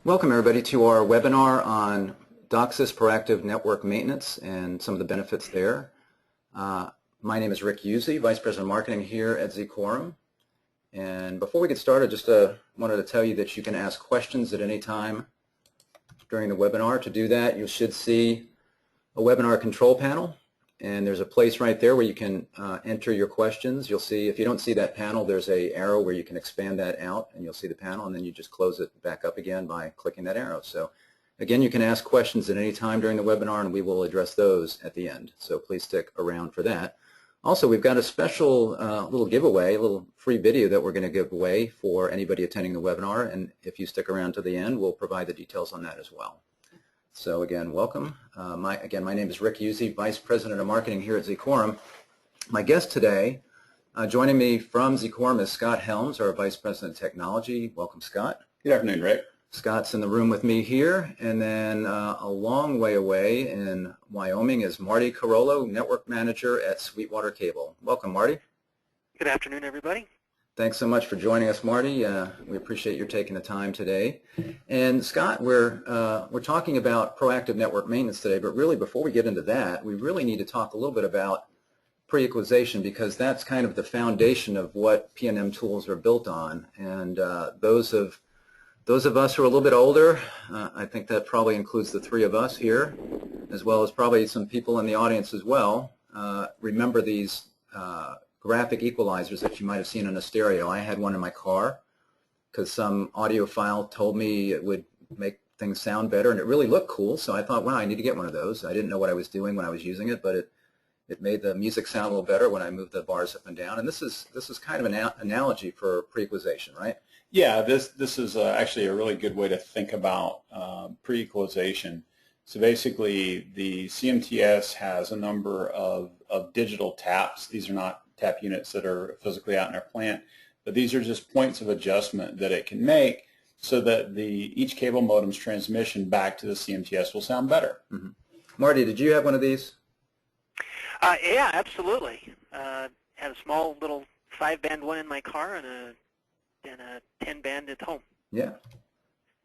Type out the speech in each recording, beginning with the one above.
Welcome everybody to our webinar on DOCSIS proactive network maintenance and some of the benefits there. My name is Rick Uzzi, Vice President of Marketing here at Zquorum. And before we get started, just wanted to tell you that you can ask questions at any time during the webinar. To do that, you should see a webinar control panel, and there's a place right there where you can enter your questions. You'll see, if you don't see that panel, there's an arrow where you can expand that out, and you'll see the panel, and then you just close it back up again by clicking that arrow. So again, you can ask questions at any time during the webinar, and we will address those at the end. So please stick around for that. Also, we've got a special little giveaway, a little free video that we're going to give away for anybody attending the webinar, and if you stick around to the end, we'll provide the details on that as well. So again, welcome. My name is Rick Uzzi, Vice President of Marketing here at Zquorum. My guest today, joining me from Zquorum, is Scott Helms, our Vice President of Technology. Welcome, Scott. Good afternoon, Rick. Scott's in the room with me here, and then a long way away in Wyoming is Marty Carollo, Network Manager at Sweetwater Cable. Welcome, Marty. Good afternoon, everybody. Thanks so much for joining us, Marty. We appreciate your taking the time today. And Scott, we're talking about proactive network maintenance today, but really before we get into that, we really need to talk a little bit about pre-equalization, because that's kind of the foundation of what PNM tools are built on. And those of us who are a little bit older, I think that probably includes the three of us here, as well as probably some people in the audience as well, remember these graphic equalizers that you might have seen in a stereo. I had one in my car because some audiophile told me it would make things sound better, and it really looked cool, so I thought, wow, I need to get one of those. I didn't know what I was doing when I was using it, but it made the music sound a little better when I moved the bars up and down. And this is kind of an analogy for pre-equalization, right? Yeah, this is actually a really good way to think about pre-equalization. So basically, the CMTS has a number of digital taps. These are not tap units that are physically out in our plant, but these are just points of adjustment that it can make so that each cable modem's transmission back to the CMTS will sound better. Mm-hmm. Marty, did you have one of these? Yeah, absolutely. Had a small little 5-band one in my car and a 10-band at home. Yeah,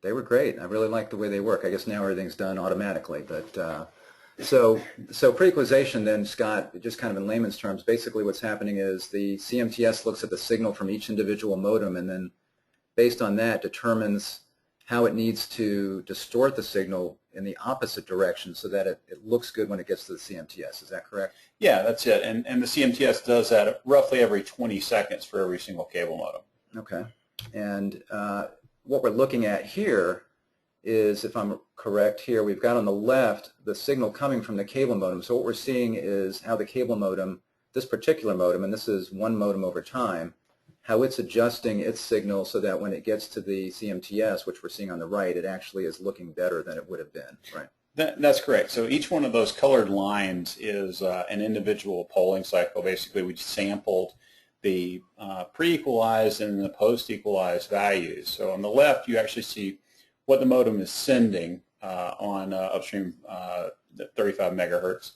they were great. I really like the way they work. I guess now everything's done automatically, but so pre-equalization then, Scott, just kind of in layman's terms, basically what's happening is the CMTS looks at the signal from each individual modem, and then based on that determines how it needs to distort the signal in the opposite direction so that it looks good when it gets to the CMTS. Is that correct? Yeah, that's it. And the CMTS does that roughly every 20 seconds for every single cable modem. Okay. And what we're looking at here is, if I'm correct here, we've got on the left the signal coming from the cable modem. So what we're seeing is how the cable modem, this particular modem, and this is one modem over time, how it's adjusting its signal so that when it gets to the CMTS, which we're seeing on the right, it actually is looking better than it would have been, right? That's correct. So each one of those colored lines is an individual polling cycle. Basically, we sampled the pre-equalized and the post-equalized values. So on the left, you actually see what the modem is sending on upstream 35 megahertz.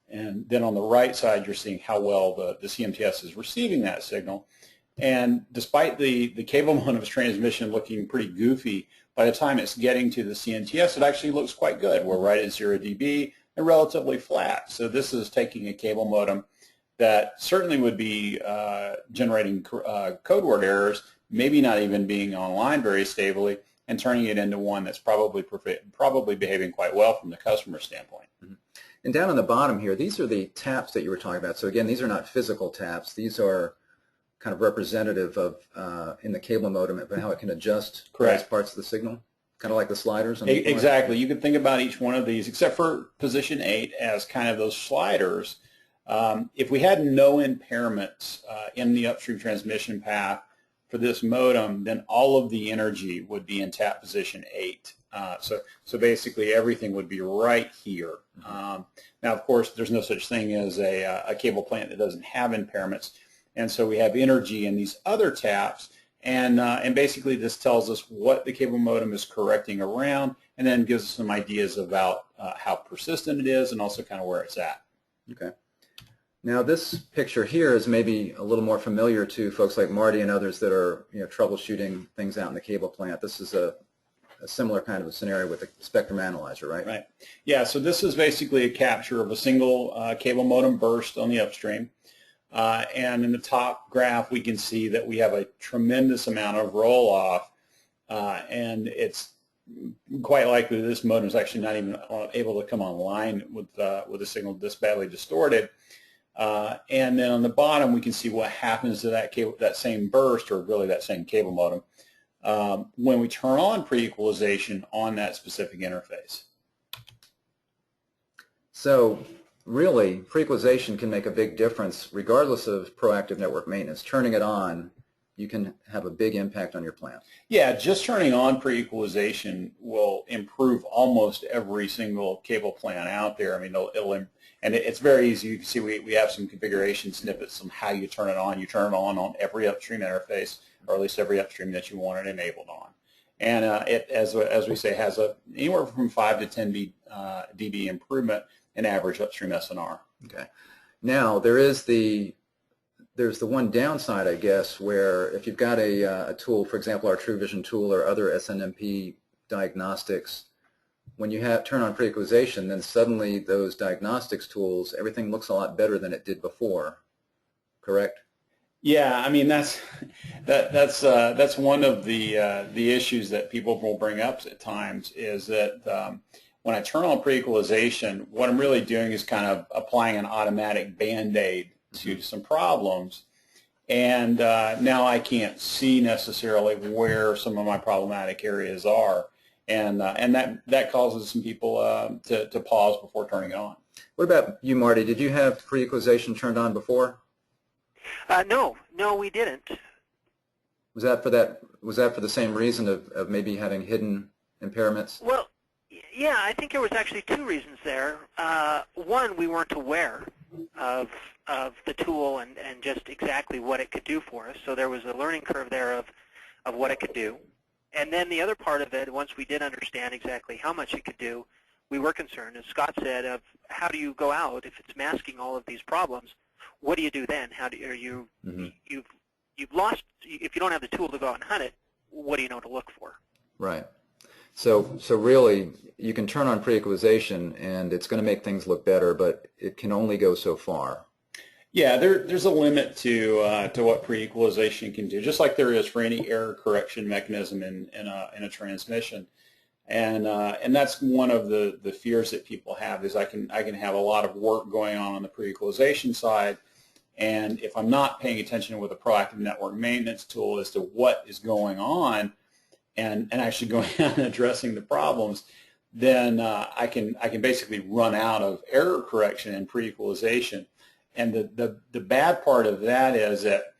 And then on the right side, you're seeing how well the CMTS is receiving that signal. And despite the cable modem's transmission looking pretty goofy, by the time it's getting to the CMTS, it actually looks quite good. We're right at 0 dB and relatively flat. So this is taking a cable modem that certainly would be generating code word errors, maybe not even being online very stably, and turning it into one that's probably behaving quite well from the customer standpoint. Mm-hmm. And down on the bottom here, these are the taps that you were talking about. So again, these are not physical taps. These are kind of representative of in the cable modem, but how it can adjust various parts of the signal, kind of like the sliders. On the exactly. You can think about each one of these, except for position 8, as kind of those sliders. If we had no impairments in the upstream transmission path for this modem, then all of the energy would be in tap position 8. So basically everything would be right here. Now, of course, there's no such thing as a cable plant that doesn't have impairments, and so we have energy in these other taps, and basically this tells us what the cable modem is correcting around, and then gives us some ideas about how persistent it is and also kind of where it's at. Okay. Now this picture here is maybe a little more familiar to folks like Marty and others that are troubleshooting things out in the cable plant. This is a a similar kind of a scenario with a spectrum analyzer, right? Right. Yeah, so this is basically a capture of a single cable modem burst on the upstream. And in the top graph, we can see that we have a tremendous amount of roll-off, and it's quite likely this modem is actually not even able to come online with a signal this badly distorted. And then on the bottom, we can see what happens to that cable, that same burst, or really that same cable modem, when we turn on pre-equalization on that specific interface. So really, pre-equalization can make a big difference regardless of proactive network maintenance. Turning it on, you can have a big impact on your plant. Yeah, just turning on pre-equalization will improve almost every single cable plant out there. I mean, and it's very easy. You can see we have some configuration snippets on how you turn it on. You turn it on every upstream interface, or at least every upstream that you want it enabled on. And it, as we say, has anywhere from 5 to 10 dB improvement in average upstream SNR. Okay. Now there's the one downside, I guess, where if you've got a tool, for example, our True Vision tool or other SNMP diagnostics, when you turn on pre-equalization, then suddenly those diagnostics tools, everything looks a lot better than it did before. Correct? Yeah, I mean that's one of the issues that people will bring up at times, is that when I turn on pre-equalization, what I'm really doing is kind of applying an automatic Band-Aid to some problems, and now I can't see necessarily where some of my problematic areas are, and that causes some people to pause before turning it on. What about you, Marty? Did you have pre-equalization turned on before? No, we didn't. Was that for the same reason of maybe having hidden impairments? Well, yeah, I think there was actually two reasons there. One, we weren't aware of the tool and just exactly what it could do for us. So there was a learning curve there of what it could do. And then the other part of it, once we did understand exactly how much it could do, we were concerned, as Scott said, of how do you go out if it's masking all of these problems? What do you do then? You've lost, if you don't have the tool to go out and hunt it, what do you know to look for? Right. So really, you can turn on pre-equalization, and it's going to make things look better, but it can only go so far. Yeah, there's a limit to what pre-equalization can do, just like there is for any error correction mechanism in a transmission. And that's one of the fears that people have, is I can have a lot of work going on the pre-equalization side, and if I'm not paying attention with a proactive network maintenance tool as to what is going on, and actually going out and addressing the problems, then I can basically run out of error correction and pre-equalization. And the bad part of that is that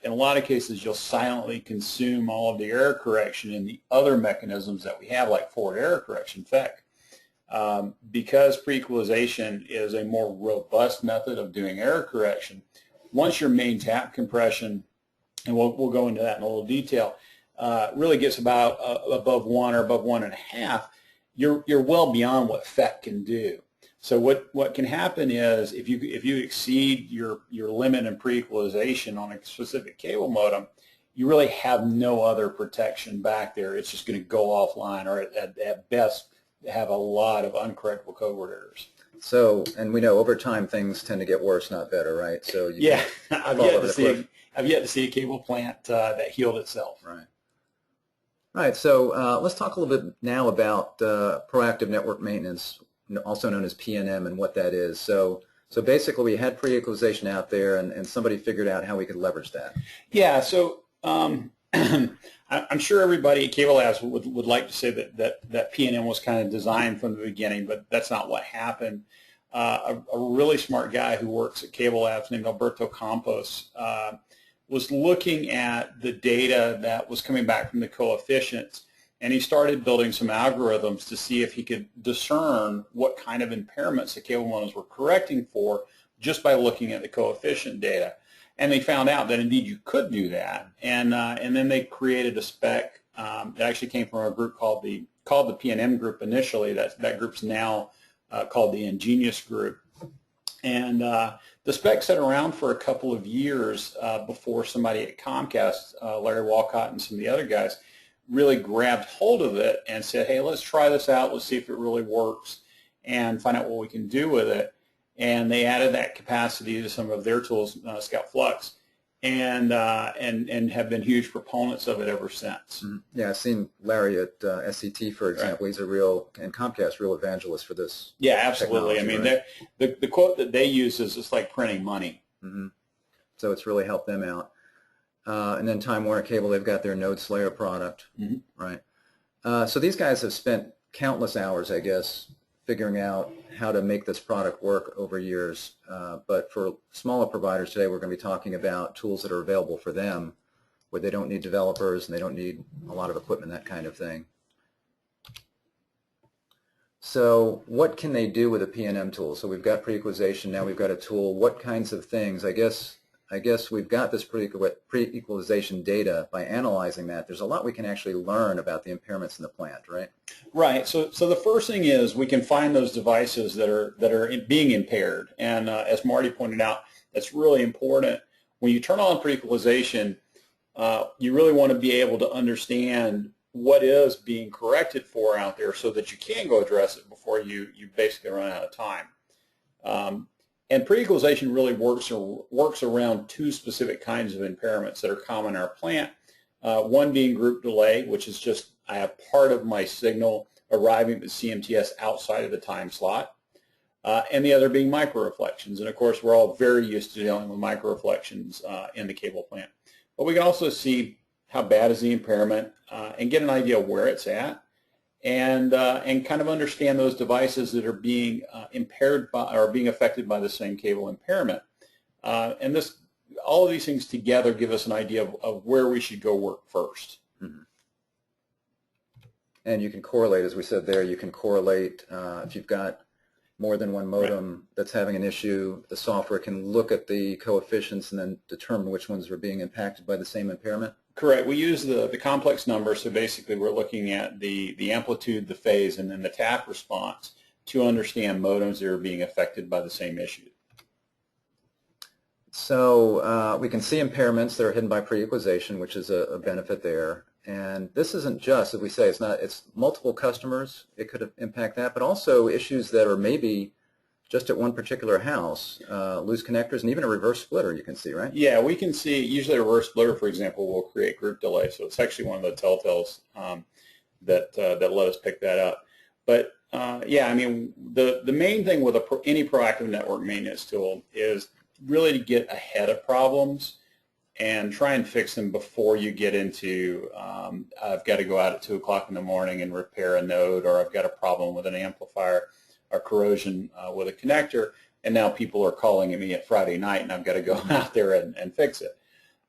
in a lot of cases you'll silently consume all of the error correction in the other mechanisms that we have, like forward error correction, FEC. Because pre-equalization is a more robust method of doing error correction, once your main tap compression, and we'll go into that in a little detail, really gets about above 1 or above 1.5, you're well beyond what FEC can do. So what can happen is if you exceed your limit in pre-equalization on a specific cable modem, you really have no other protection back there. It's just going to go offline, or at best have a lot of uncorrectable code word errors. So, and we know over time things tend to get worse, not better, right? So yeah, I've yet to see a cable plant that healed itself. Right. All right. So let's talk a little bit now about proactive network maintenance, also known as PNM, and what that is. So basically, we had pre-equalization out there, and somebody figured out how we could leverage that. Yeah. So I'm sure everybody at Cable Labs would like to say that PNM was kind of designed from the beginning, but that's not what happened. A really smart guy who works at Cable Labs named Alberto Campos was looking at the data that was coming back from the coefficients, and he started building some algorithms to see if he could discern what kind of impairments the cable modems were correcting for just by looking at the coefficient data. And they found out that indeed you could do that, and then they created a spec that actually came from a group called the PNM group initially. That group's now called the Ingenious group, and the spec sat around for a couple of years before somebody at Comcast, Larry Walcott and some of the other guys, really grabbed hold of it and said, hey, let's try this out, let's see if it really works, and find out what we can do with it. And they added that capacity to some of their tools, Scout Flux, and have been huge proponents of it ever since. Mm-hmm. Yeah, I've seen Larry at SCT, for example. Right. He's a real, and Comcast, real evangelist for this. Yeah, absolutely. I mean, right? the quote that they use is, it's like printing money. Mm-hmm. So it's really helped them out. And then Time Warner Cable, they've got their Node Slayer product, mm-hmm. right? So these guys have spent countless hours, I guess, figuring out how to make this product work over years. But for smaller providers today, we're going to be talking about tools that are available for them, where they don't need developers and they don't need a lot of equipment, that kind of thing. So what can they do with a PNM tool? So we've got pre-equalization, now we've got a tool. What kinds of things? I guess we've got this pre-equalization data. By analyzing that, there's a lot we can actually learn about the impairments in the plant, right? Right. So the first thing is we can find those devices that are being impaired. And as Marty pointed out, that's really important. When you turn on pre-equalization, you really want to be able to understand what is being corrected for out there so that you can go address it before you basically run out of time. And pre-equalization really works around two specific kinds of impairments that are common in our plant. One being group delay, which is just I have part of my signal arriving at the CMTS outside of the time slot, and the other being microreflections. And of course, we're all very used to dealing with microreflections in the cable plant. But we can also see how bad is the impairment and get an idea of where it's at. And kind of understand those devices that are being impaired by or being affected by the same cable impairment. And all of these things together give us an idea of where we should go work first. Mm-hmm. And you can correlate, as we said there, you can correlate if you've got more than one modem that's having an issue, the software can look at the coefficients and then determine which ones are being impacted by the same impairment? Correct. We use the complex number, so basically we're looking at the amplitude, the phase, and then the tap response to understand modems that are being affected by the same issue. So we can see impairments that are hidden by pre-equalization, which is a benefit there. And this isn't just, as we say, it's multiple customers. It could impact that, but also issues that are maybe just at one particular house, loose connectors, and even a reverse splitter you can see, right? Yeah, we can see, usually a reverse splitter, for example, will create group delay. So it's actually one of the telltales that let us pick that up. But yeah, I mean, the main thing with any proactive network maintenance tool is really to get ahead of problems and try and fix them before you get into, I've got to go out at 2 o'clock in the morning and repair a node, or I've got a problem with an amplifier or corrosion with a connector, and now people are calling at me at Friday night and I've got to go out there and fix it.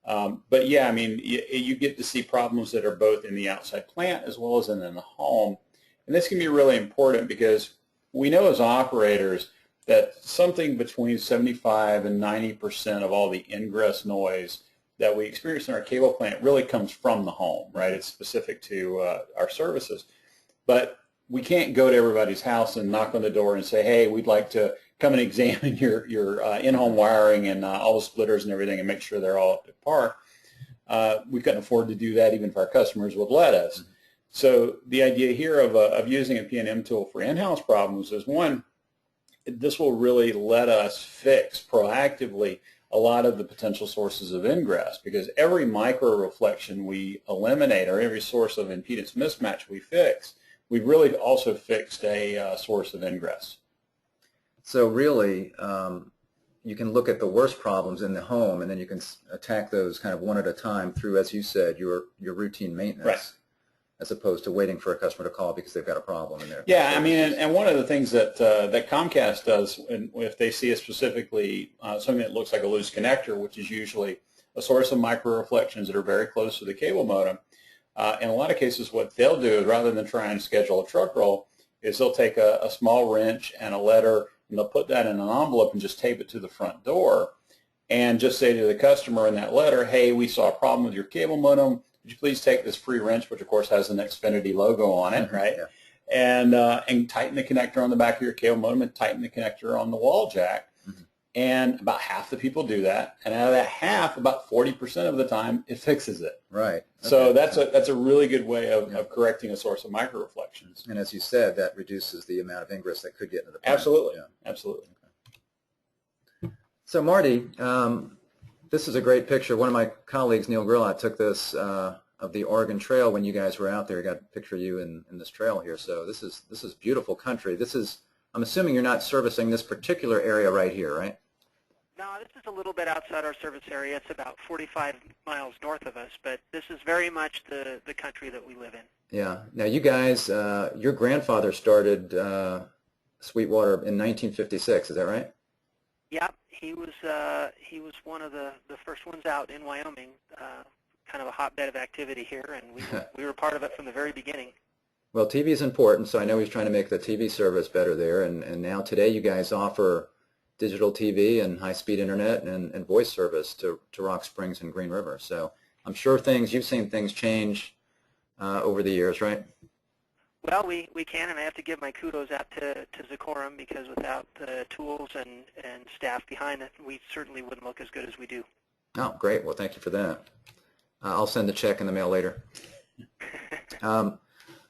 But yeah, I mean, you get to see problems that are both in the outside plant as well as in the home. And this can be really important because we know as operators that something between 75 and 90% of all the ingress noise that we experience in our cable plant really comes from the home, right? It's specific to our services. But we can't go to everybody's house and knock on the door and say, hey, we'd like to come and examine your in-home wiring and all the splitters and everything and make sure they're all up to par. We couldn't afford to do that even if our customers would let us. Mm-hmm. So the idea here of using a PNM tool for in-house problems is, one, this will really let us fix proactively a lot of the potential sources of ingress, because every micro reflection we eliminate or every source of impedance mismatch we fix, we've really also fixed a source of ingress. So really, you can look at the worst problems in the home, and then you can attack those kind of one at a time through, as you said, your routine maintenance. Right. As opposed to waiting for a customer to call because they've got a problem in there. Yeah, I mean, and one of the things that that Comcast does, if they see specifically something that looks like a loose connector, which is usually a source of micro reflections that are very close to the cable modem, in a lot of cases what they'll do is, rather than try and schedule a truck roll, is they'll take a small wrench and a letter and they'll put that in an envelope and just tape it to the front door and just say to the customer in that letter, hey, we saw a problem with your cable modem. Would you please take this free wrench, which of course has an Xfinity logo on it, right? Yeah. And tighten the connector on the back of your cable modem and tighten the connector on the wall jack. Mm-hmm. And about half the people do that, and out of that half, about 40% of the time, it fixes it. Right. Okay. So that's a really good way of correcting a source of microreflections. And as you said, that reduces the amount of ingress that could get into the plant. Absolutely. Yeah. Absolutely. Okay. So Marty, this is a great picture. One of my colleagues, Neil Grillat, took this of the Oregon Trail when you guys were out there. He got a picture of you in this trail here. So this is beautiful country. This is, I'm assuming you're not servicing this particular area right here, right? No, this is a little bit outside our service area. It's about 45 miles north of us, but this is very much the country that we live in. Yeah. Now you guys, your grandfather started Sweetwater in 1956. Is that right? Yep, he was one of the first ones out in Wyoming. Kind of a hotbed of activity here, and we were part of it from the very beginning. Well, TV is important, so I know he's trying to make the TV service better there, and now today you guys offer digital TV and high-speed internet and voice service to Rock Springs and Green River. So I'm sure you've seen things change over the years, right? Well, we can, and I have to give my kudos out to Zikorum, because without the tools and staff behind it, we certainly wouldn't look as good as we do. Oh, great. Well, thank you for that. I'll send the check in the mail later.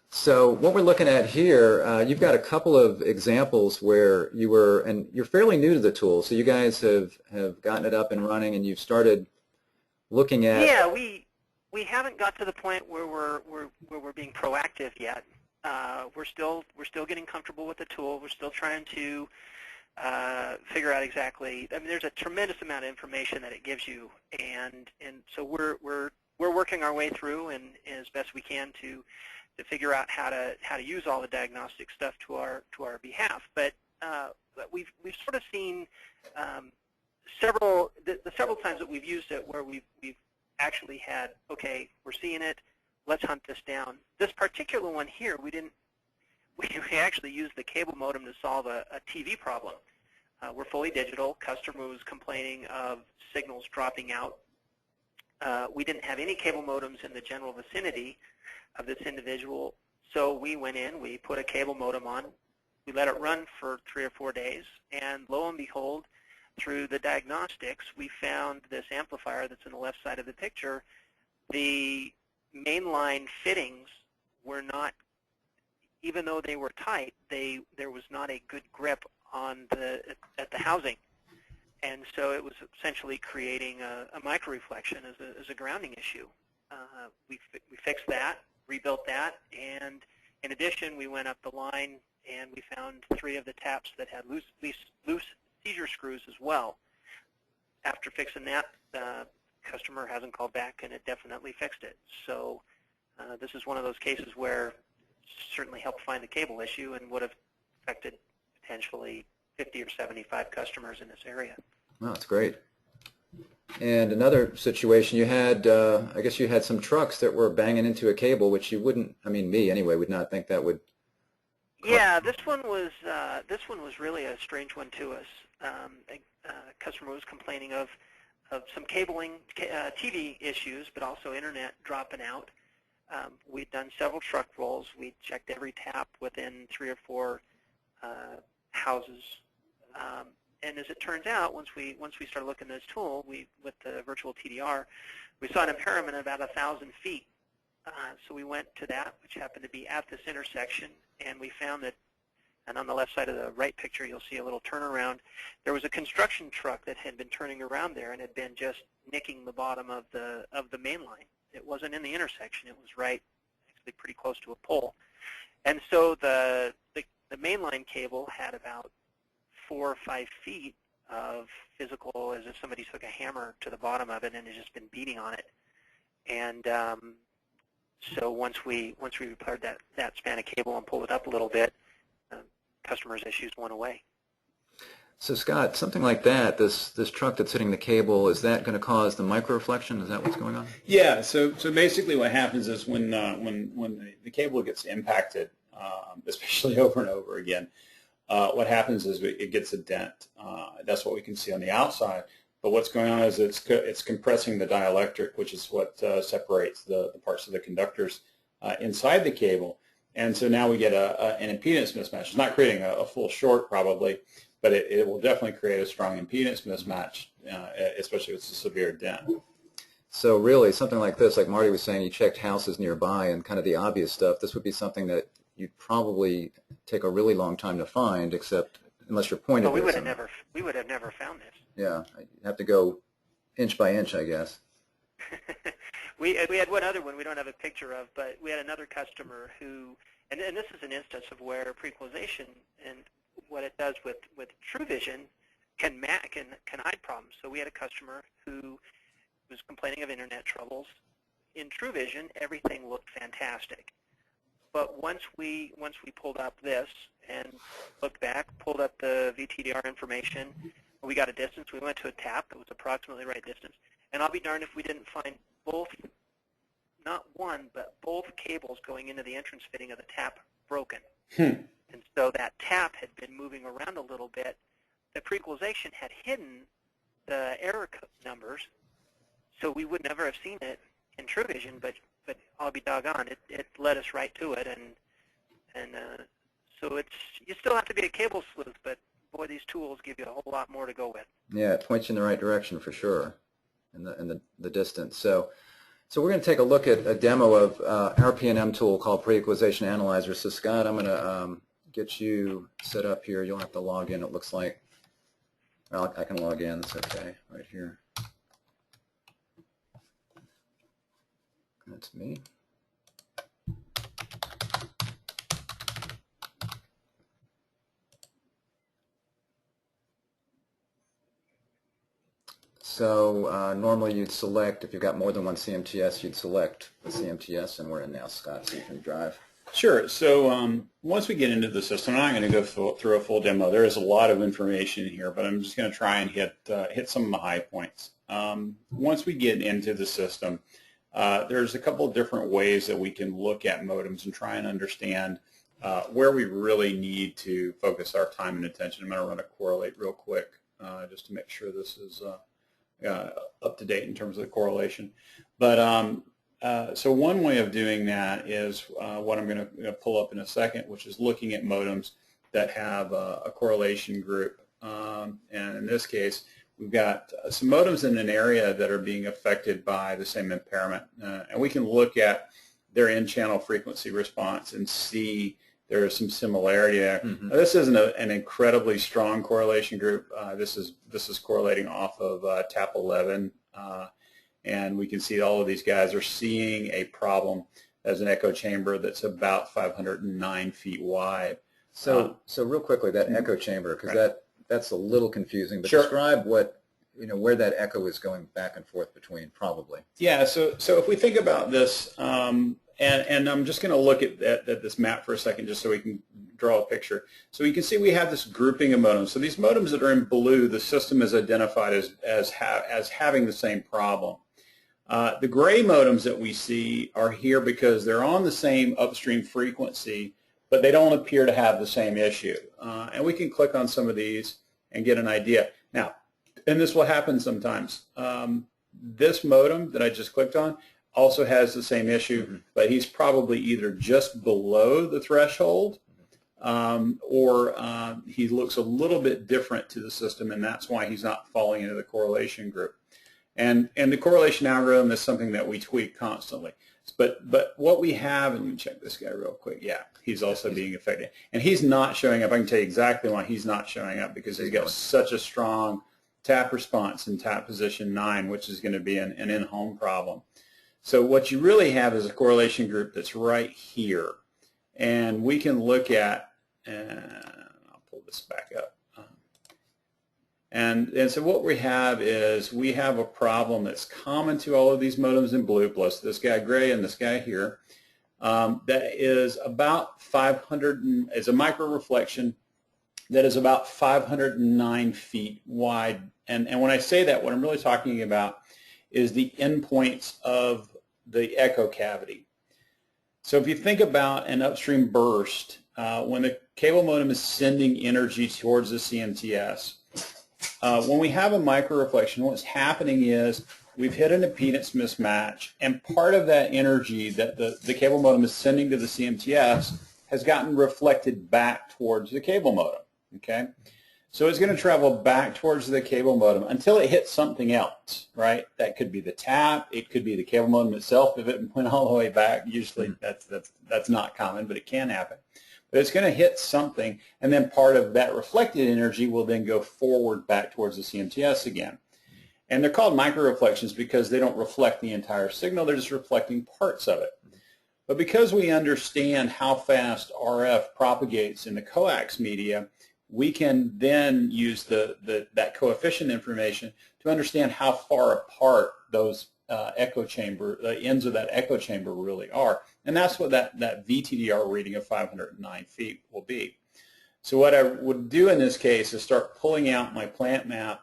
So what we're looking at here, you've got a couple of examples where you were, and you're fairly new to the tool, so you guys have gotten it up and running, and you've started looking at. Yeah, we haven't got to the point where we're being proactive yet. We're still getting comfortable with the tool. We're still trying to figure out exactly. I mean, there's a tremendous amount of information that it gives you, and so we're working our way through, and as best we can to figure out how to use all the diagnostic stuff to our behalf. But we've sort of seen several times that we've used it where we've actually had, okay, we're seeing it, let's hunt this down. This particular one here, we actually used the cable modem to solve a TV problem. We're fully digital. Customer was complaining of signals dropping out. We didn't have any cable modems in the general vicinity of this individual, so we went in, we put a cable modem on, we let it run for 3 or 4 days, and lo and behold, through the diagnostics, we found this amplifier that's in the left side of the picture. The mainline fittings were not, even though they were tight, there was not a good grip on at the housing. And so it was essentially creating a microreflection as a grounding issue. We fixed that, rebuilt that, and in addition, we went up the line and we found 3 of the taps that had loose seizure screws as well. After fixing that, the customer hasn't called back, and it definitely fixed it. So this is one of those cases where it certainly helped find the cable issue and would have affected potentially 50 or 75 customers in this area. Wow, that's great. And another situation, you had, I guess you had some trucks that were banging into a cable, which you wouldn't, I mean, me anyway, would not think that would. Yeah, this one was really a strange one to us. A customer was complaining of some cabling, TV issues, but also internet dropping out. We'd done several truck rolls. We checked every tap within 3 or 4 houses. And as it turns out, once we started looking at this tool, with the virtual TDR, we saw an impairment at about 1,000 feet. So we went to that, which happened to be at this intersection, and we found that, and on the left side of the right picture, you'll see a little turnaround. There was a construction truck that had been turning around there and had been just nicking the bottom of the main line. It wasn't in the intersection. It was right, actually pretty close to a pole. And so the mainline cable had about 4 or 5 feet of physical, as if somebody took a hammer to the bottom of it and had just been beating on it. And so once we repaired that span of cable and pulled it up a little bit, customers' issues went away. So Scott, something like that, this truck that's hitting the cable, is that going to cause the microreflection? Is that what's going on? Yeah. So basically, what happens is when the cable gets impacted, especially over and over again, what happens is it gets a dent. That's what we can see on the outside. But what's going on is it's compressing the dielectric, which is what separates the parts of the conductors inside the cable. And so now we get an impedance mismatch. It's not creating a full short probably, but it will definitely create a strong impedance mismatch, especially if it's a severe dent. So really, something like this, like Marty was saying, you checked houses nearby and kind of the obvious stuff, this would be something that you'd probably take a really long time to find, except unless you're pointed. Well, we would have never found this. Yeah, you have to go inch by inch, I guess. We had one other one we don't have a picture of, but we had another customer who, and this is an instance of where pre-equalization and what it does with True Vision can hide problems. So we had a customer who was complaining of internet troubles. In True Vision, everything looked fantastic. But once we pulled up this and looked back, pulled up the VTDR information, we got a distance. We went to a tap that was approximately the right distance. And I'll be darned if we didn't find both, not one, but both cables going into the entrance fitting of the tap broken. And so that tap had been moving around a little bit. The pre-equalization had hidden the error numbers, so we would never have seen it in True Vision, but I'll be doggone, it led us right to it, and so you still have to be a cable sleuth, but boy, these tools give you a whole lot more to go with. Yeah, it points you in the right direction for sure, in the distance. So we're going to take a look at a demo of our PNM tool called Pre-Equalization Analyzer. So Scott, I'm going to get you set up here. You'll have to log in, it looks like. Well, I can log in, it's okay, right here. That's me. So normally you'd select, if you've got more than one CMTS, you'd select the CMTS, and we're in now, Scott, so you can drive. Sure. So once we get into the system, I'm not going to go through a full demo. There is a lot of information here, but I'm just going to try and hit some of the high points. Once we get into the system, there's a couple of different ways that we can look at modems and try and understand where we really need to focus our time and attention. I'm going to run a correlate real quick just to make sure this is up to date in terms of the correlation. But so one way of doing that is what I'm going to pull up in a second, which is looking at modems that have a correlation group. And in this case, we've got some modems in an area that are being affected by the same impairment. And we can look at their in-channel frequency response and see there is some similarity there. Now, this isn't an incredibly strong correlation group. This is correlating off of TAP 11. And we can see all of these guys are seeing a problem as an echo chamber that's about 509 feet wide. So real quickly, that echo chamber, because that's a little confusing, but Sure. describe what, where that echo is going back and forth between, probably. Yeah, so if we think about this, and I'm just going to look at this map for a second just so we can draw a picture. So you can see we have this grouping of modems. So these modems that are in blue, the system is identified as having the same problem. The gray modems that we see are here because they're on the same upstream frequency, but they don't appear to have the same issue. And we can click on some of these and get an idea. Now, and this will happen sometimes. This modem that I just clicked on also has the same issue, but he's probably either just below the threshold or he looks a little bit different to the system, and that's why he's not falling into the correlation group. And the correlation algorithm is something that we tweak constantly. But what we have, and let me check this guy real quick. Yeah, he's also being affected. And he's not showing up. I can tell you exactly why he's not showing up, because he's got such a strong tap response in tap position 9, which is going to be an in-home problem. So what you really have is a correlation group that's right here. And we can look at, I'll pull this back up. And so what we have is we have a problem that's common to all of these modems in blue, plus this guy gray and this guy here, that is about 500, is a micro reflection that is about 509 feet wide. And when I say that, what I'm really talking about is the endpoints of the echo cavity. So if you think about an upstream burst, when the cable modem is sending energy towards the CMTS, when we have a microreflection, what's happening is we've hit an impedance mismatch, and part of that energy that the cable modem is sending to the CMTS has gotten reflected back towards the cable modem. Okay, So it's going to travel back towards the cable modem until it hits something else, right? That could be the tap. It could be the cable modem itself. If it went all the way back, usually that's not common, but it can happen. But it's going to hit something, and then part of that reflected energy will then go forward back towards the CMTS again. And they're called microreflections because they don't reflect the entire signal. They're just reflecting parts of it. But because we understand how fast RF propagates in the coax media, we can then use that coefficient information to understand how far apart those echo chamber, the ends of that echo chamber really are. And that's what that VTDR reading of 509 feet will be. So what I would do in this case is start pulling out my plant map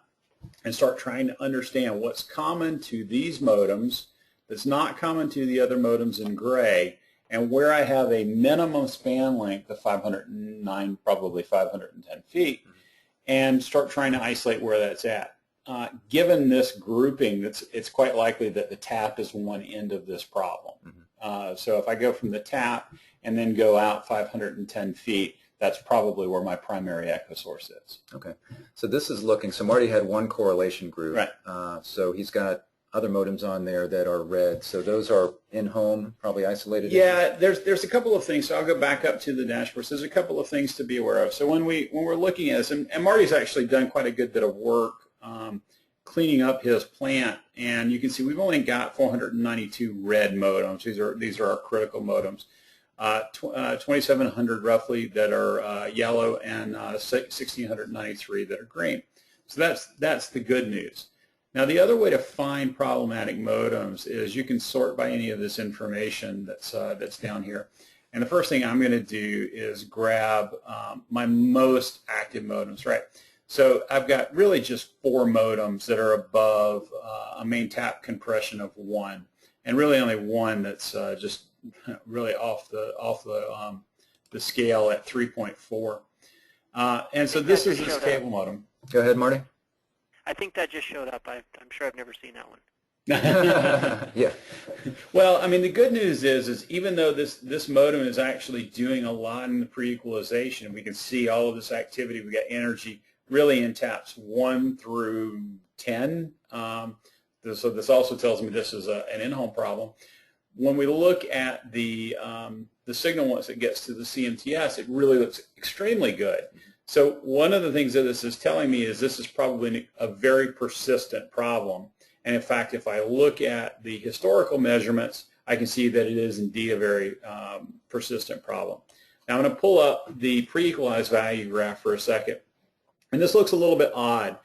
and start trying to understand what's common to these modems that's not common to the other modems in gray, and where I have a minimum span length of 509, probably 510 feet, and start trying to isolate where that's at. Given this grouping, it's quite likely that the tap is one end of this problem. So if I go from the tap and then go out 510 feet, that's probably where my primary echo source is. Okay. So this is looking, so Marty had one correlation group. Right. So he's got other modems on there that are red. So those are in-home, probably isolated? Yeah, there's a couple of things. So I'll go back up to the dashboard. So there's a couple of things to be aware of. So when we're looking at this, and Marty's actually done quite a good bit of work cleaning up his plant, and you can see we've only got 492 red modems. These are our critical modems. 2,700 roughly that are yellow, and 1,693 that are green. So that's the good news. Now the other way to find problematic modems is you can sort by any of this information that's down here. And the first thing I'm going to do is grab my most active modems, right? So I've got really just 4 modems that are above a main tap compression of 1, and really only one that's just really off the scale at 3.4. And so this is this cable modem. Go ahead, Marty. I think that just showed up. I'm sure I've never seen that one. Yeah. Well, I mean, the good news is even though this modem is actually doing a lot in the pre-equalization, we can see all of this activity. We got energy really in taps 1 through 10. So this also tells me this is an in-home problem. When we look at the signal once it gets to the CMTS, it really looks extremely good. So one of the things that this is telling me is this is probably a very persistent problem. And in fact, if I look at the historical measurements, I can see that it is indeed a very persistent problem. Now I'm going to pull up the pre-equalized value graph for a second. And this looks a little bit odd.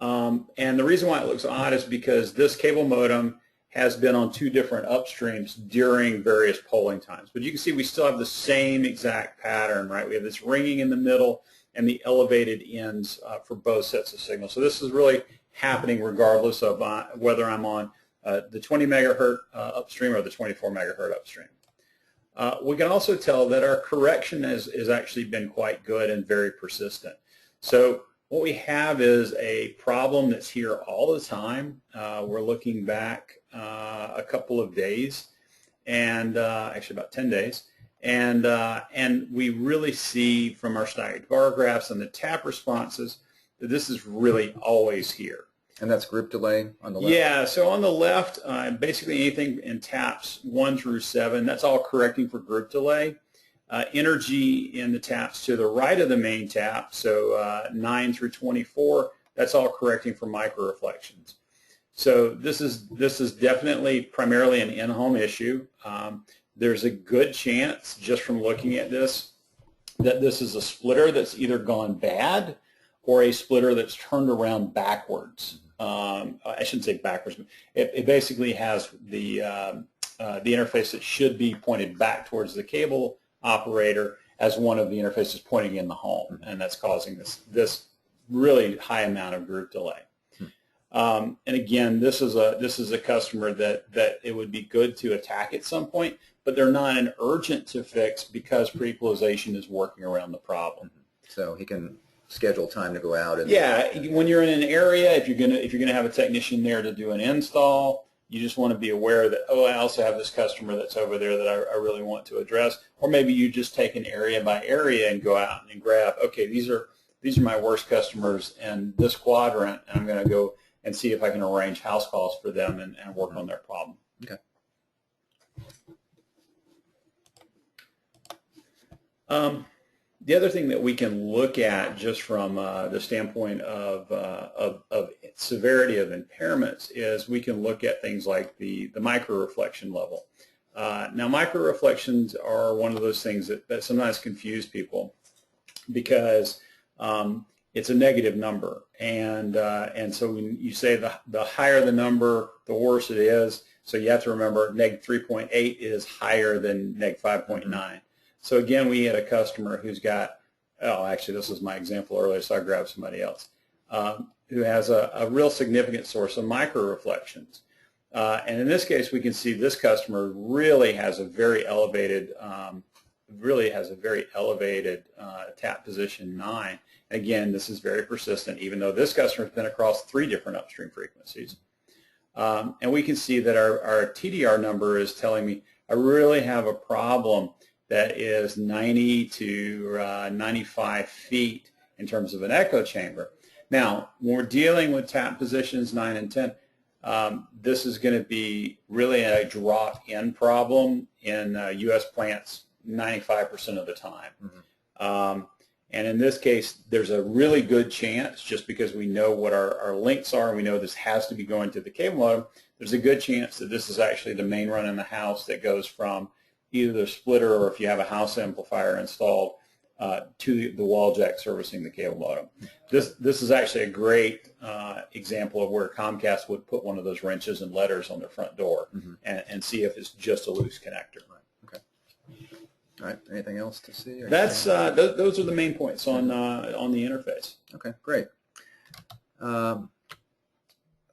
And the reason why it looks odd is because this cable modem has been on 2 different upstreams during various polling times. But you can see we still have the same exact pattern, right? We have this ringing in the middle and the elevated ends for both sets of signals. So this is really happening regardless of whether I'm on the 20 megahertz upstream or the 24 megahertz upstream. We can also tell that our correction has actually been quite good and very persistent. So what we have is a problem that's here all the time. We're looking back a couple of days, and actually about 10 days. And we really see from our stacked bar graphs and the tap responses that this is really always here. And that's group delay on the left? Yeah, so on the left, basically anything in taps 1 through 7, that's all correcting for group delay. Energy in the taps to the right of the main tap, so 9 through 24, that's all correcting for microreflections. So this is definitely primarily an in-home issue. There's a good chance, just from looking at this, that this is a splitter that's either gone bad or a splitter that's turned around backwards. I shouldn't say backwards, but it basically has the interface that should be pointed back towards the cable operator as one of the interfaces pointing in the home, and that's causing this really high amount of group delay. And again, this is a customer that it would be good to attack at some point, but they're not an urgent to fix because pre-equalization is working around the problem. So he can schedule time to go out. And yeah, when you're in an area, if you're gonna have a technician there to do an install, you just want to be aware that, oh, I also have this customer that's over there that I really want to address. Or maybe you just take an area by area and go out and grab, okay, these are these are my worst customers in this quadrant, and I'm going to go and see if I can arrange house calls for them and work on their problem. Okay. The other thing that we can look at just from the standpoint of severity of impairments is we can look at things like the microreflection level. Now, microreflections are one of those things that sometimes confuse people because it's a negative number, and so when you say the higher the number, the worse it is. So you have to remember negative 3.8 is higher than negative 5.9. So again, we had a customer who's got, oh, actually this was my example earlier, so I grabbed somebody else, who has a real significant source of microreflections. And in this case, we can see this customer really has a very elevated, tap position 9. Again, this is very persistent, even though this customer has been across 3 different upstream frequencies. And we can see that our TDR number is telling me I really have a problem that is 90 to 95 feet in terms of an echo chamber. Now, when we're dealing with tap positions 9 and 10, this is going to be really a drop-in problem in U.S. plants 95% of the time. And in this case, there's a really good chance, just because we know what our links are and we know this has to be going to the cable modem, there's a good chance that this is actually the main run in the house that goes from either the splitter, or if you have a house amplifier installed, to the wall jack servicing the cable modem. This is actually a great example of where Comcast would put one of those wrenches and letters on their front door and see if it's just a loose connector. Okay. All right. Anything else to see? That's those are the main points on the interface. Okay. Great.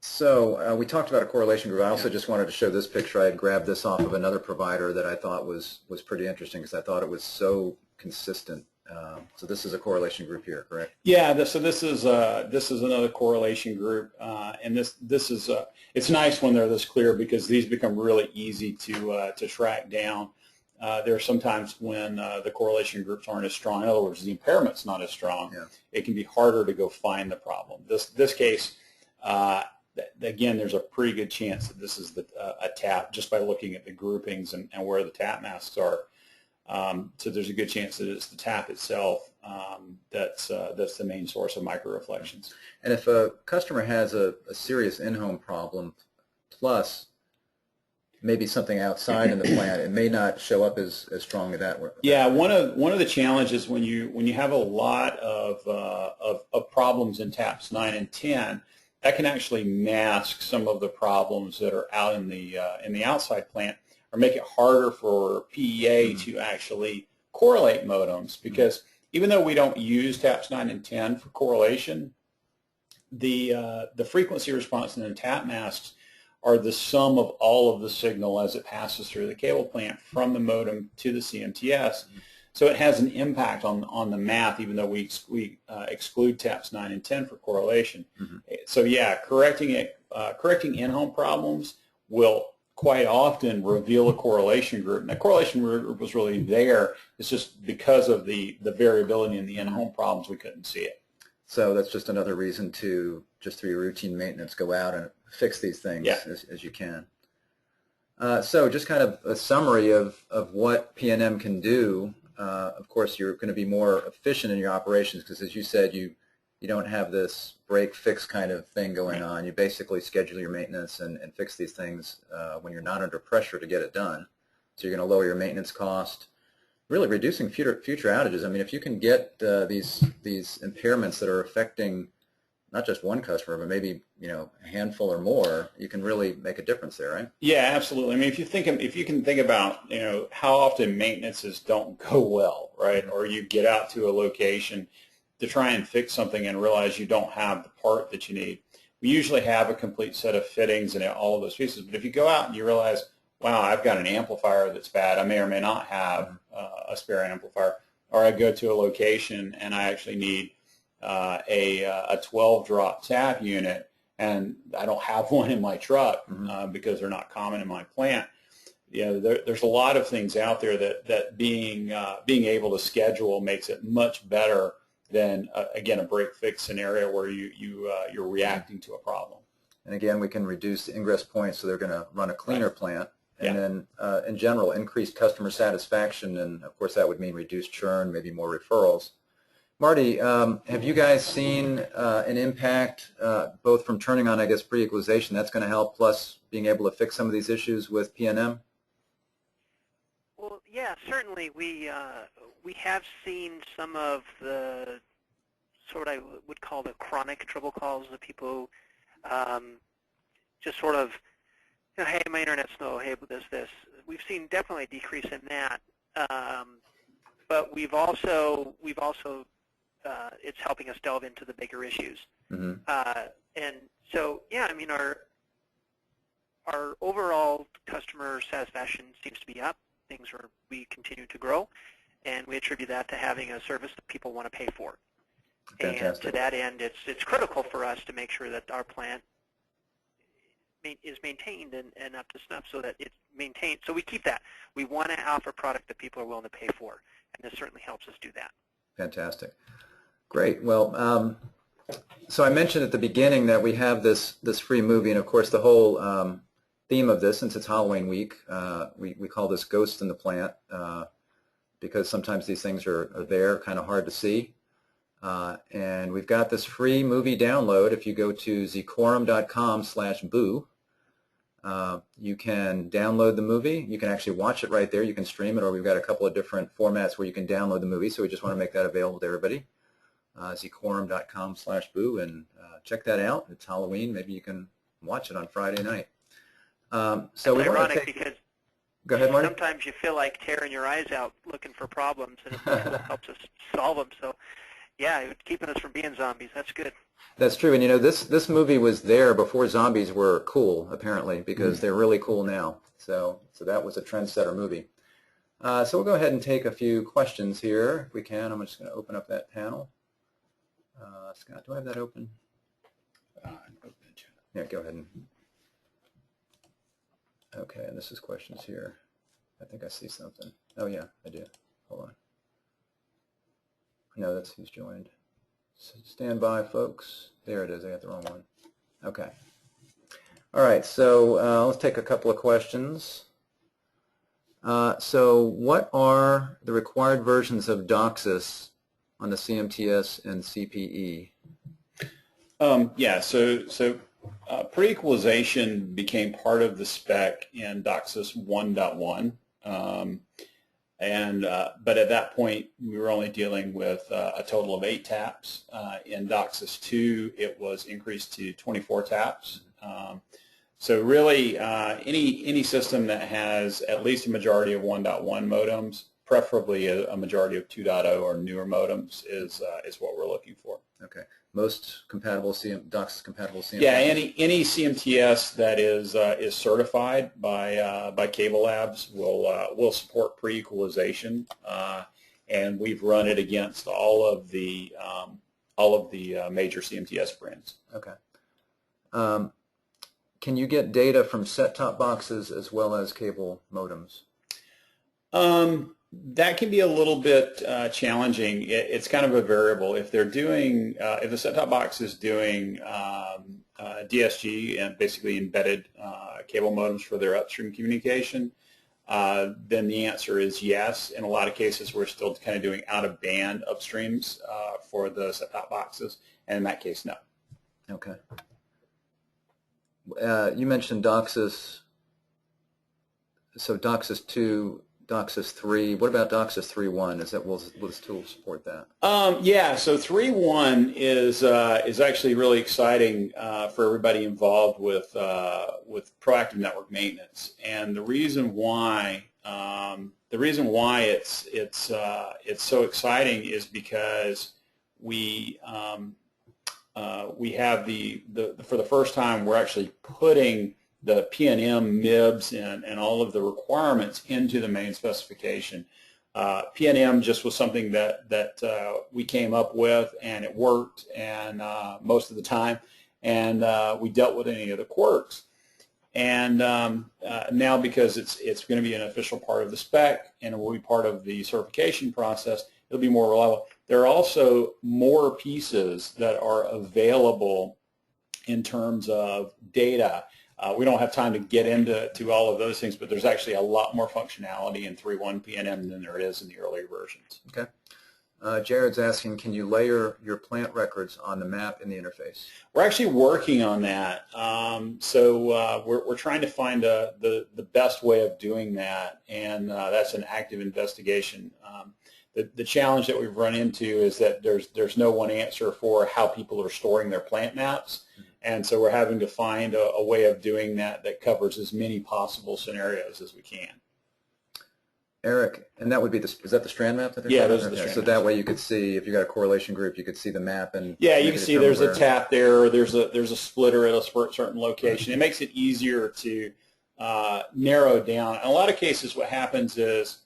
So we talked about a correlation group. I also just wanted to show this picture. I had grabbed this off of another provider that I thought was pretty interesting because I thought it was so consistent. So this is a correlation group here, correct? Yeah. So this is another correlation group, and this is it's nice when they're this clear because these become really easy to track down. There are sometimes when the correlation groups aren't as strong. In other words, the impairment's not as strong. Yeah. It can be harder to go find the problem. This case. Again, there's a pretty good chance that this is a tap just by looking at the groupings and where the tap masks are. So there's a good chance that it's the tap itself that's the main source of microreflections. And if a customer has a serious in-home problem, plus maybe something outside in the plant, it may not show up as strongly that way. Yeah, one of the challenges when you have a lot of problems in taps 9 and 10. That can actually mask some of the problems that are out in the outside plant, or make it harder for PEA to actually correlate modems. Because even though we don't use taps 9 and 10 for correlation, the frequency response and the tap masks are the sum of all of the signal as it passes through the cable plant from the modem to the CMTS. So it has an impact on the math, even though we exclude taps 9 and 10 for correlation. So yeah, correcting in-home problems will quite often reveal a correlation group. And the correlation group was really there. It's just because of the variability in the in-home problems, we couldn't see it. So that's just another reason to, just through your routine maintenance, go out and fix these things as you can. So just kind of a summary of what PNM can do. Of course, you're going to be more efficient in your operations because, as you said, you don't have this break-fix kind of thing going on. You basically schedule your maintenance and fix these things when you're not under pressure to get it done. So you're going to lower your maintenance cost, really reducing future outages. I mean, if you can get these impairments that are affecting not just one customer, but maybe a handful or more, you can really make a difference there, right? Yeah, absolutely. I mean, if you can think about how often maintenances don't go well, right? Or you get out to a location to try and fix something and realize you don't have the part that you need. We usually have a complete set of fittings and all of those pieces, but if you go out and you realize, wow, I've got an amplifier that's bad, I may or may not have a spare amplifier, or I go to a location and I actually need a 12-drop tap unit, and I don't have one in my truck because they're not common in my plant. There's a lot of things out there that being able to schedule makes it much better than again a break-fix scenario where you're reacting to a problem. And again, we can reduce the ingress points, so they're going to run a cleaner Right. plant. And then, in general, increased customer satisfaction, and of course that would mean reduced churn, maybe more referrals. Marty, have you guys seen an impact both from turning on, I guess, pre-equalization? That's going to help, plus being able to fix some of these issues with PNM? Well, yeah, certainly we have seen some of the sort of I would call the chronic trouble calls, the people who just sort of, you know, hey, my internet's slow, hey, this. We've seen definitely a decrease in that, but we've also it's helping us delve into the bigger issues. Mm-hmm. And so, yeah, I mean, our overall customer satisfaction seems to be up. We continue to grow, and we attribute that to having a service that people want to pay for. Fantastic. And to that end, it's critical for us to make sure that our plant is maintained and up to snuff, so that it's maintained. So we keep that. We want to offer product that people are willing to pay for, and this certainly helps us do that. Fantastic. Great. Well, so I mentioned at the beginning that we have this free movie, and of course the whole theme of this, since it's Halloween week, we call this Ghost in the Plant, because sometimes these things are there, kind of hard to see. And we've got this free movie download. If you go to zquorum.com/boo, you can download the movie. You can actually watch it right there. You can stream it, or we've got a couple of different formats where you can download the movie, so we just want to make that available to everybody. zquorum.com/boo, and check that out. It's Halloween. Maybe you can watch it on Friday night. So it's we want to ironic take... because Go ahead, Marty. sometimes you feel like tearing your eyes out looking for problems, and it helps us solve them. So, yeah, it's keeping us from being zombies. That's good. That's true, and you know, this movie was there before zombies were cool, apparently, because they're really cool now. So that was a trendsetter movie. So we'll go ahead and take a few questions here, if we can. I'm just going to open up that panel. Scott, do I have that open? Yeah, go ahead. Okay, and this is questions here. I think I see something. Oh yeah, I do. Hold on. No, that's who's joined. So stand by, folks. There it is. I got the wrong one. Okay. All right, so let's take a couple of questions. So what are the required versions of DOCSIS on the CMTS and CPE? Yeah, so pre-equalization became part of the spec in DOCSIS 1.1, but at that point we were only dealing with a total of 8 taps. In DOCSIS 2 it was increased to 24 taps. So really any system that has at least a majority of 1.1 modems, preferably a majority of 2.0 or newer modems, is what we're looking for. Okay. Most compatible DOCSIS compatible CMTS? Yeah, any CMTS that is certified by Cable Labs will support pre-equalization, and we've run it against all of the major CMTS brands. Okay. Can you get data from set-top boxes as well as cable modems? That can be a little bit challenging. It's kind of a variable. If they're doing, if the set-top box is doing DSG and basically embedded cable modems for their upstream communication, then the answer is yes. In a lot of cases, we're still kind of doing out-of-band upstreams for the set-top boxes, and in that case, no. Okay. You mentioned DOCSIS. So DOCSIS 2. DOCSIS 3. What about DOCSIS 3.1? Will this tool support that? Yeah. So 3.1 is actually really exciting for everybody involved with proactive network maintenance. And the reason why it's so exciting is because we have for the first time we're actually putting the PNM MIBs and all of the requirements into the main specification. PNM just was something that we came up with, and it worked, and most of the time, and we dealt with any of the quirks. And now, because it's going to be an official part of the spec and it will be part of the certification process, it'll be more reliable. there are also more pieces that are available in terms of data. We don't have time to get into all of those things, but there's actually a lot more functionality in 3.1 PNM than there is in the earlier versions. Okay. Jared's asking, can you layer your plant records on the map in the interface? We're actually working on that. We're trying to find the best way of doing that, and that's an active investigation. The challenge that we've run into is that there's no one answer for how people are storing their plant maps, and so we're having to find a way of doing that covers as many possible scenarios as we can. Eric, and that would be is that the strand map that they're Yeah, talking those are the about? strand So that maps. way you could see, if you got a correlation group, you could see the map and yeah, you can see there's where. a tap there, there's a splitter at a certain location. It makes it easier to narrow down. In a lot of cases what happens is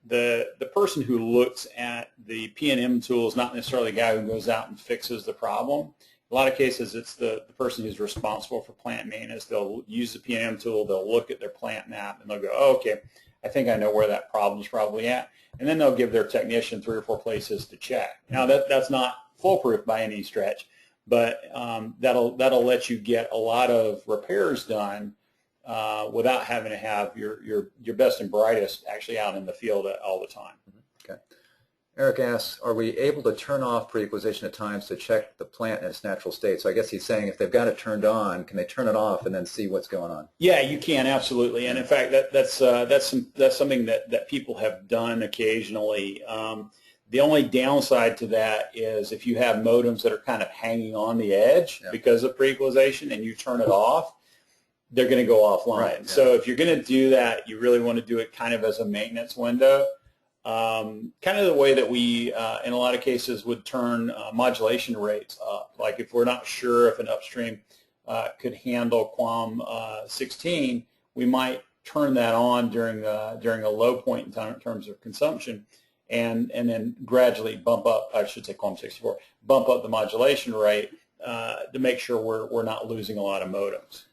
the person who looks at the PNM tool is not necessarily the guy who goes out and fixes the problem. A lot of cases it's the person who's responsible for plant maintenance. They'll use the PNM tool, they'll look at their plant map, and they'll go, oh, okay, I think I know where that problem's probably at. And then they'll give their technician 3 or 4 places to check. Now that's not foolproof by any stretch, but that'll let you get a lot of repairs done without having to have your best and brightest actually out in the field all the time. Okay. Eric asks, are we able to turn off pre-equalization at times to check the plant in its natural state? So I guess he's saying if they've got it turned on, can they turn it off and then see what's going on? Yeah, you can, absolutely. And in fact, that's something that people have done occasionally. The only downside to that is if you have modems that are kind of hanging on the edge because of pre-equalization and you turn it off, they're going to go offline. Right, yeah. So if you're going to do that, you really want to do it kind of as a maintenance window. Kind of the way that we, in a lot of cases, would turn modulation rates up. Like if we're not sure if an upstream could handle QAM 16, we might turn that on during a low point in time in terms of consumption, and then gradually bump up. I should say QAM 64, bump up the modulation rate to make sure we're not losing a lot of modems.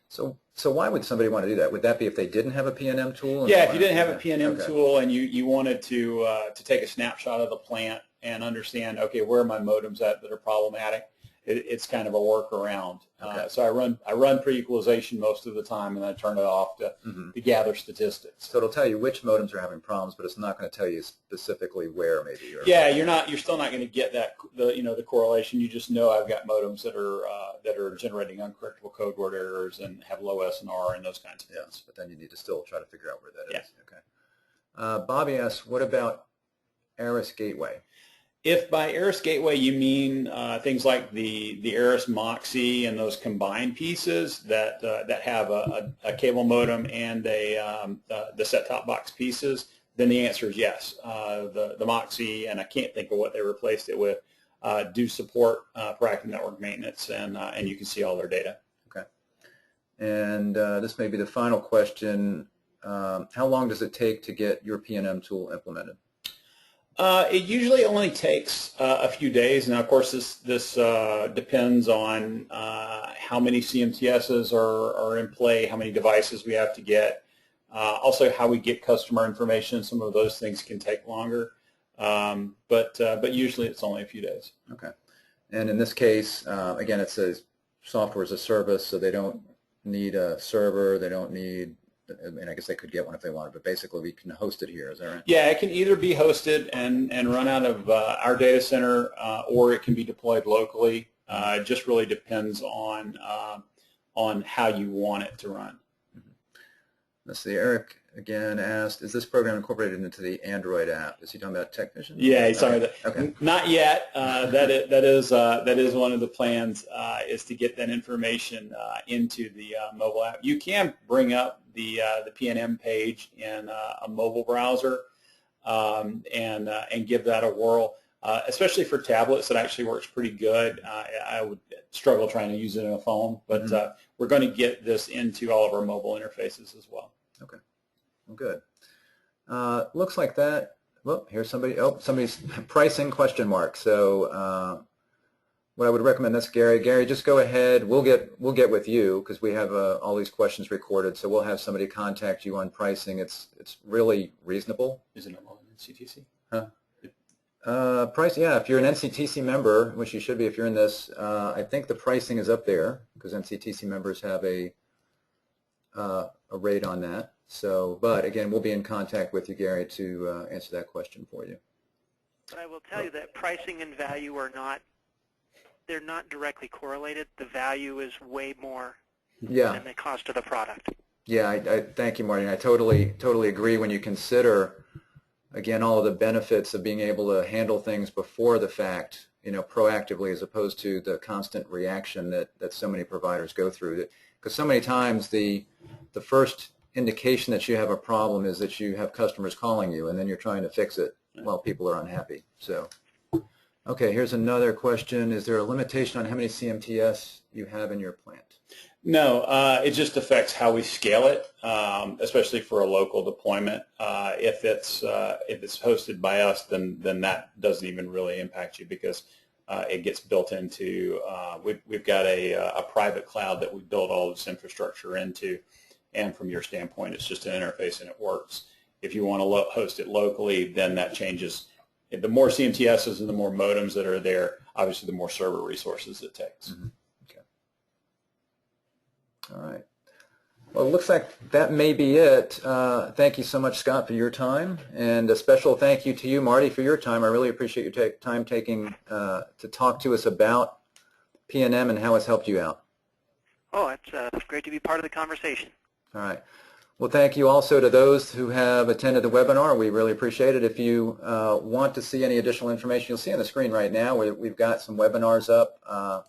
So why would somebody want to do that? Would that be if they didn't have a PNM tool? Yeah, if you didn't have a PNM tool and you wanted to take a snapshot of the plant and understand, okay, where are my modems at that are problematic? It's kind of a workaround. Okay. So I run pre-equalization most of the time, and I turn it off to gather statistics. So it'll tell you which modems are having problems, but it's not going to tell you specifically where, maybe. Or yeah, you're still not going to get the correlation. You just know I've got modems that are generating uncorrectable code word errors and have low SNR and those kinds of things. Yes, but then you need to still try to figure out where that is. Yeah. Okay. Bobby asks, what about ARIS Gateway? If by ARIS Gateway you mean things like the ARIS Moxie and those combined pieces that have a cable modem and the set-top box pieces, then the answer is yes. The Moxie, and I can't think of what they replaced it with, do support proactive network maintenance, and you can see all their data. Okay. And this may be the final question. How long does it take to get your PNM tool implemented? It usually only takes a few days. Now, of course, this depends on how many CMTSs are in play, how many devices we have to get, also how we get customer information. Some of those things can take longer, but usually it's only a few days. Okay. And in this case, again, it says software as a service, so they don't need a server, they don't need, I mean, I guess they could get one if they wanted, but basically we can host it here, is that right? Yeah, it can either be hosted and run out of our data center, or it can be deployed locally. It just really depends on how you want it to run. Let's see, Eric again asked, is this program incorporated into the Android app? Is he talking about Technician? Yeah, he's talking about that. Okay. Not yet. That is one of the plans, is to get that information into the mobile app. You can bring up the PNM page in a mobile browser and give that a whirl. Especially for tablets, it actually works pretty good. I would struggle trying to use it on a phone, but we're going to get this into all of our mobile interfaces as well. Okay, well, good. Looks like that. Well, here's somebody. Oh, somebody's pricing question mark. So what I would recommend, that's Gary. Gary, just go ahead. We'll get with you because we have all these questions recorded. So we'll have somebody contact you on pricing. It's really reasonable. Is it not in CTC? Huh? Price, yeah, if you're an NCTC member, which you should be if you're in this, I think the pricing is up there because NCTC members have a rate on that. So, but again, we'll be in contact with you, Gary, to answer that question for you. But I will tell you that pricing and value are not, they're not directly correlated. The value is way more than the cost of the product. Yeah, I thank you, Marty. I totally agree when you consider, again, all of the benefits of being able to handle things before the fact, proactively, as opposed to the constant reaction that so many providers go through. Because so many times the first indication that you have a problem is that you have customers calling you, and then you're trying to fix it while people are unhappy. So, okay, here's another question. Is there a limitation on how many CMTS you have in your plant? No, it just affects how we scale it, especially for a local deployment. If it's hosted by us, then that doesn't even really impact you because it gets built into. We've got a private cloud that we build all this infrastructure into, and from your standpoint, it's just an interface and it works. If you want to host it locally, then that changes. The more CMTSs and the more modems that are there, obviously the more server resources it takes. Mm-hmm. All right. Well, it looks like that may be it. Thank you so much, Scott, for your time, and a special thank you to you, Marty, for your time. I really appreciate your time taking to talk to us about PNM and how it's helped you out. Oh, it's great to be part of the conversation. All right. Well, thank you also to those who have attended the webinar. We really appreciate it. If you want to see any additional information, you'll see on the screen right now we've got some webinars up.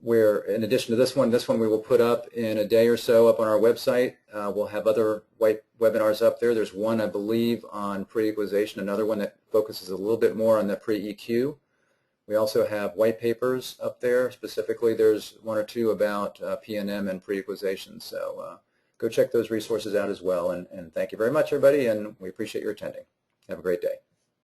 Where in addition to this one we will put up in a day or so up on our website. We'll have other webinars up there. There's one, I believe, on pre-equalization, another one that focuses a little bit more on the pre-EQ. We also have white papers up there. Specifically, there's one or two about PNM and pre-equalization. So go check those resources out as well. And thank you very much, everybody, and we appreciate your attending. Have a great day.